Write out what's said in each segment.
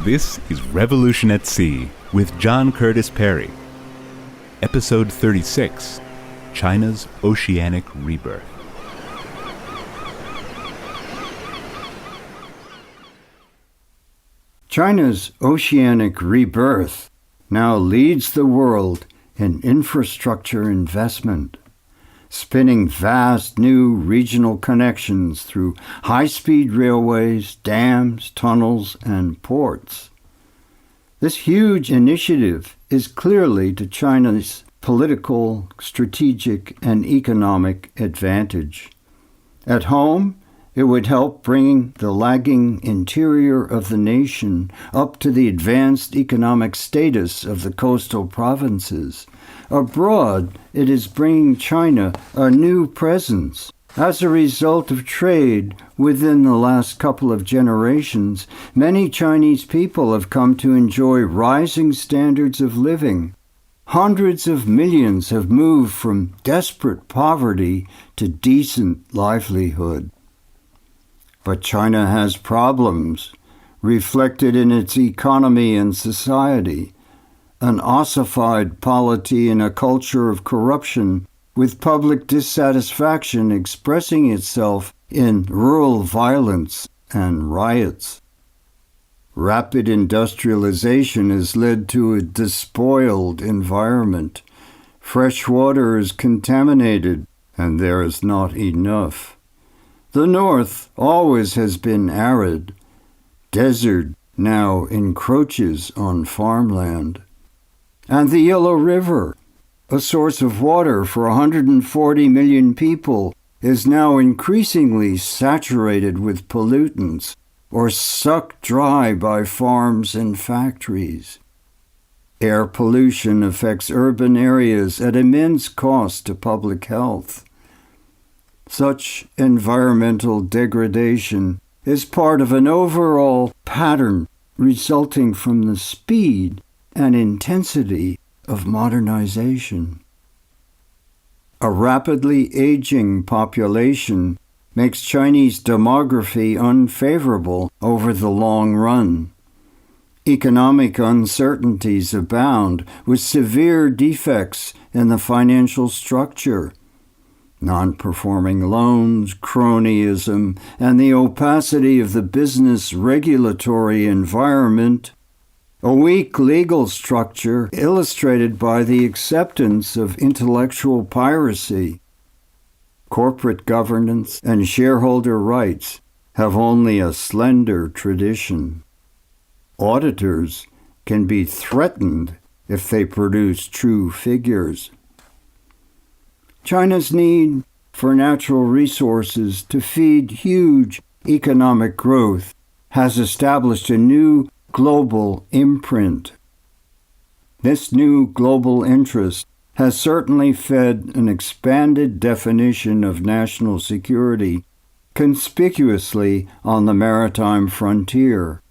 This is Revolution at Sea with John Curtis Perry. Episode 36, China's Oceanic Rebirth. China's oceanic rebirth now leads the world in infrastructure investment, spinning vast new regional connections through high-speed railways, dams, tunnels, and ports. This huge initiative is clearly to China's political, strategic, and economic advantage. At home, it would help bring the lagging interior of the nation up to the advanced economic status of the coastal provinces. Abroad, it is bringing China a new presence. As a result of trade within the last couple of generations, many Chinese people have come to enjoy rising standards of living. Hundreds of millions have moved from desperate poverty to decent livelihood. But China has problems, reflected in its economy and society, an ossified polity and a culture of corruption, with public dissatisfaction expressing itself in rural violence and riots. Rapid industrialization has led to a despoiled environment. Fresh water is contaminated, and there is not enough. The north always has been arid. Desert now encroaches on farmland. And the Yellow River, a source of water for 140 million people, is now increasingly saturated with pollutants or sucked dry by farms and factories. Air pollution affects urban areas at immense cost to public health. Such environmental degradation is part of an overall pattern resulting from the speed and intensity of modernization. A rapidly aging population makes Chinese demography unfavorable over the long run. Economic uncertainties abound with severe defects in the financial structure. Non-performing loans, cronyism, and the opacity of the business regulatory environment. A weak legal structure illustrated by the acceptance of intellectual piracy. Corporate governance and shareholder rights have only a slender tradition. Auditors can be threatened if they produce true figures. China's need for natural resources to feed huge economic growth has established a new global imprint. This new global interest has certainly fed an expanded definition of national security, conspicuously on the maritime frontier.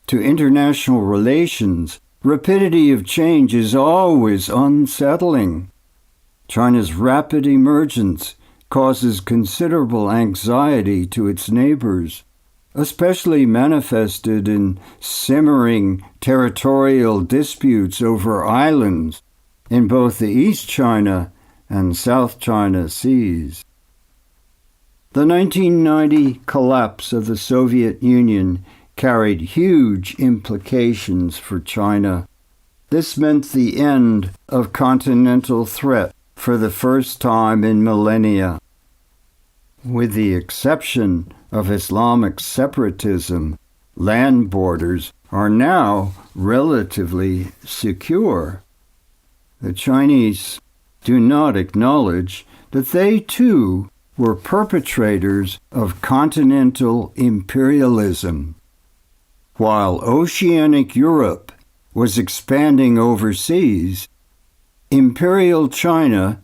To international relations, rapidity of change is always unsettling. China's rapid emergence causes considerable anxiety to its neighbors, especially manifested in simmering territorial disputes over islands in both the East China and South China Seas. The 1990 collapse of the Soviet Union carried huge implications for China. This meant the end of continental threat for the first time in millennia. With the exception of Islamic separatism, land borders are now relatively secure. The Chinese do not acknowledge that they too were perpetrators of continental imperialism. While Oceanic Europe was expanding overseas, Imperial China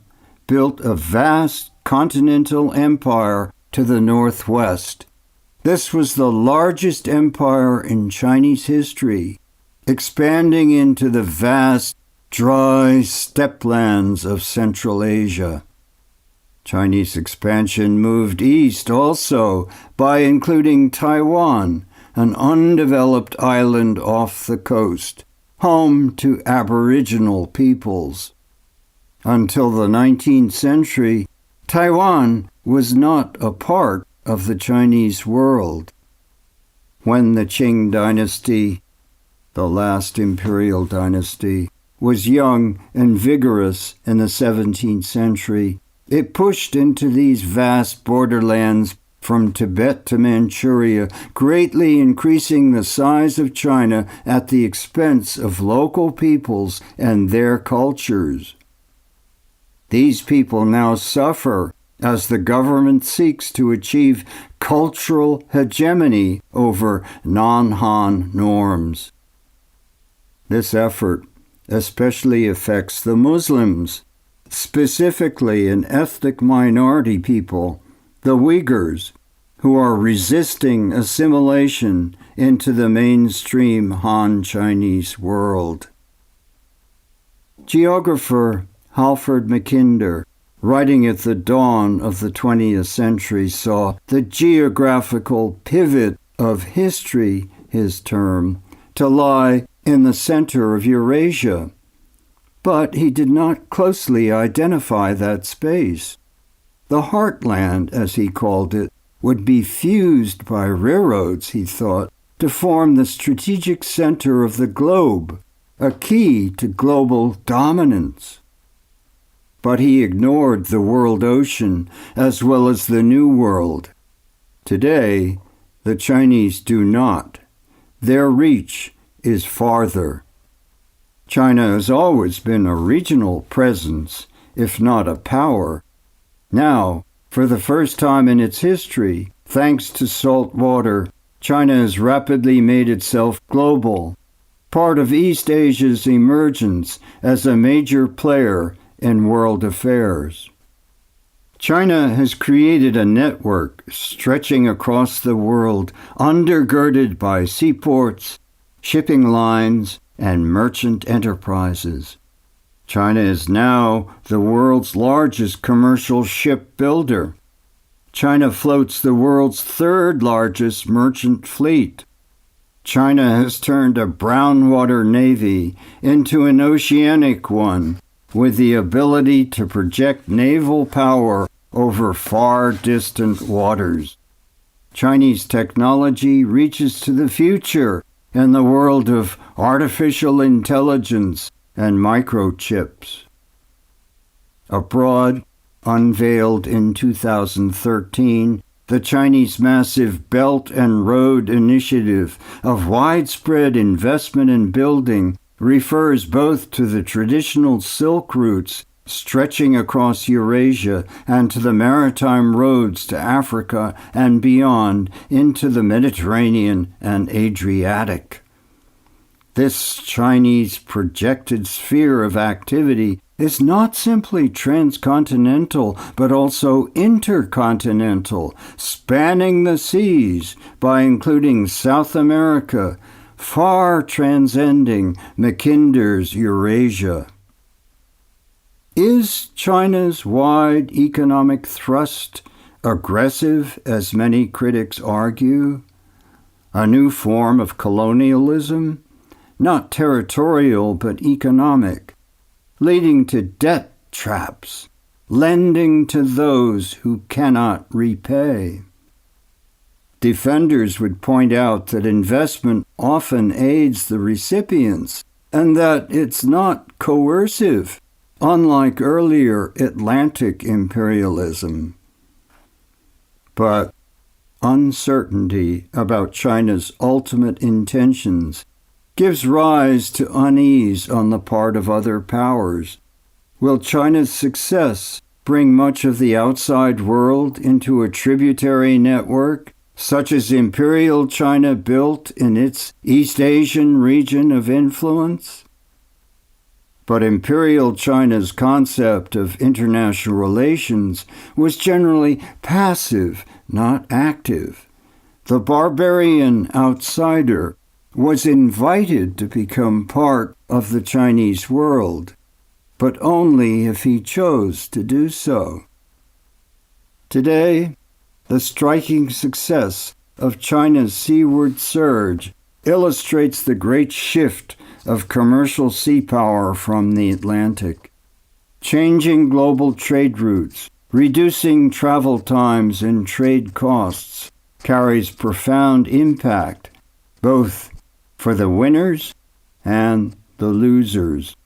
built a vast continental empire to the northwest. This was the largest empire in Chinese history, expanding into the vast, dry steppelands of Central Asia. Chinese expansion moved east also by including Taiwan, an undeveloped island off the coast, home to Aboriginal peoples. Until the 19th century, Taiwan was not a part of the Chinese world. When the Qing dynasty, the last imperial dynasty, was young and vigorous in the 17th century, it pushed into these vast borderlands from Tibet to Manchuria, greatly increasing the size of China at the expense of local peoples and their cultures. These people now suffer as the government seeks to achieve cultural hegemony over non-Han norms. This effort especially affects the Muslims, specifically an ethnic minority people, the Uyghurs, who are resisting assimilation into the mainstream Han Chinese world. Geographer Halford Mackinder, writing at the dawn of the 20th century, saw the geographical pivot of history, his term, to lie in the center of Eurasia. But he did not closely identify that space. The heartland, as he called it, would be fused by railroads, he thought, to form the strategic center of the globe, a key to global dominance. But he ignored the world ocean as well as the New World. Today, the Chinese do not. Their reach is farther. China has always been a regional presence, if not a power. Now, for the first time in its history, thanks to salt water, China has rapidly made itself global, part of East Asia's emergence as a major player in world affairs. China has created a network stretching across the world, undergirded by seaports, shipping lines, and merchant enterprises. China is now the world's largest commercial ship builder. China floats the world's third largest merchant fleet. China has turned a brown water navy into an oceanic one, with the ability to project naval power over far distant waters. Chinese technology reaches to the future in the world of artificial intelligence and microchips. Abroad, unveiled in 2013, the Chinese massive Belt and Road Initiative of widespread investment in building refers both to the traditional Silk routes stretching across Eurasia and to the maritime roads to Africa and beyond into the Mediterranean and Adriatic. This Chinese projected sphere of activity is not simply transcontinental, but also intercontinental, spanning the seas by including South America, far transcending Mackinder's Eurasia. Is China's wide economic thrust aggressive, as many critics argue? A new form of colonialism? Not territorial, but economic, leading to debt traps, lending to those who cannot repay. Defenders would point out that investment often aids the recipients and that it's not coercive, unlike earlier Atlantic imperialism. But uncertainty about China's ultimate intentions gives rise to unease on the part of other powers. Will China's success bring much of the outside world into a tributary network, such as Imperial China built in its East Asian region of influence? But Imperial China's concept of international relations was generally passive, not active. The barbarian outsider was invited to become part of the Chinese world, but only if he chose to do so. Today, the striking success of China's seaward surge illustrates the great shift of commercial sea power from the Atlantic. Changing global trade routes, reducing travel times and trade costs carries profound impact, both for the winners and the losers.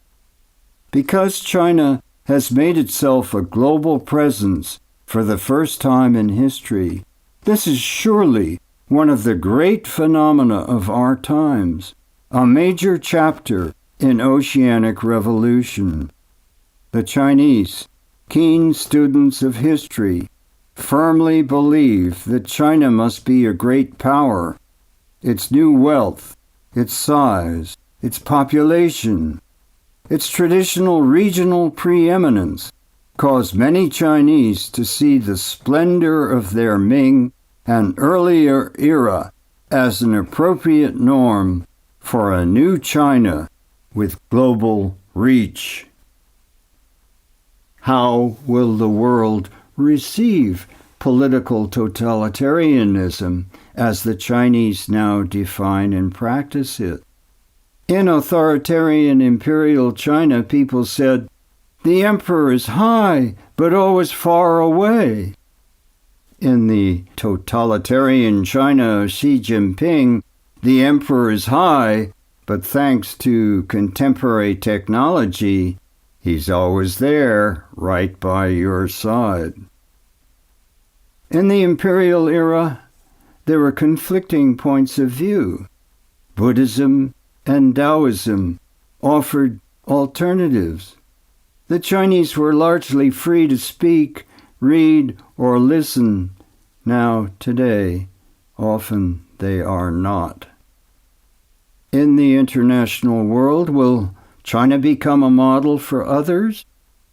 Because China has made itself a global presence for the first time in history, this is surely one of the great phenomena of our times, a major chapter in oceanic revolution. The Chinese, keen students of history, firmly believe that China must be a great power. Its new wealth, its size, its population, its traditional regional preeminence caused many Chinese to see the splendor of their Ming and earlier era as an appropriate norm for a new China with global reach. How will the world receive political totalitarianism as the Chinese now define and practice it? In authoritarian imperial China, people said, "The emperor is high, but always far away." In the totalitarian China of Xi Jinping, the emperor is high, but thanks to contemporary technology, he's always there, right by your side. In the imperial era, there were conflicting points of view. Buddhism and Taoism offered alternatives. The Chinese were largely free to speak, read, or listen. Now, today, often they are not. In the international world, will China become a model for others?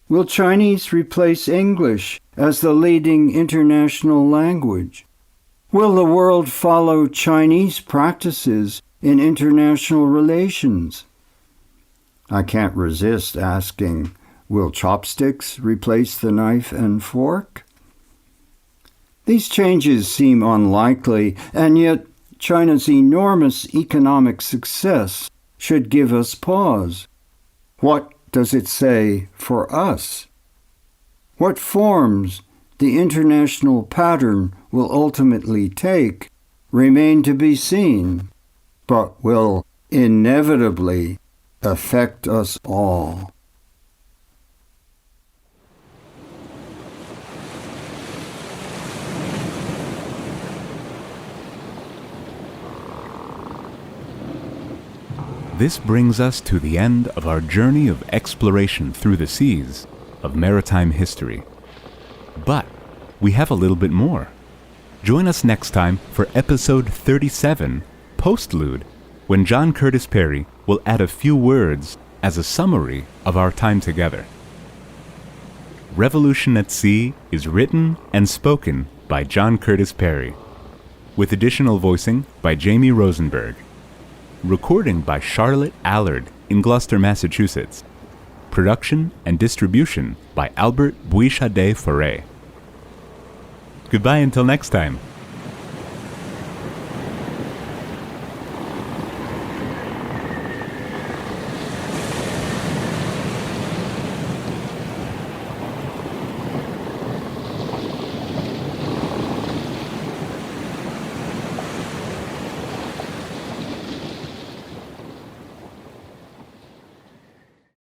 Will Chinese replace English as the leading international language? Will the world follow Chinese practices in international relations? I can't resist asking, will chopsticks replace the knife and fork? These changes seem unlikely, and yet China's enormous economic success should give us pause. What does it say for us? What forms the international pattern will ultimately take remain to be seen, but will inevitably affect us all. This brings us to the end of our journey of exploration through the seas of maritime history. But we have a little bit more. Join us next time for episode 37, Postlude, when John Curtis Perry will add a few words as a summary of our time together. Revolution at Sea is written and spoken by John Curtis Perry, with additional voicing by Jamie Rosenberg. Recording by Charlotte Allard in Gloucester, Massachusetts. Production and distribution by Albert Bouichade Foray. Goodbye until next time.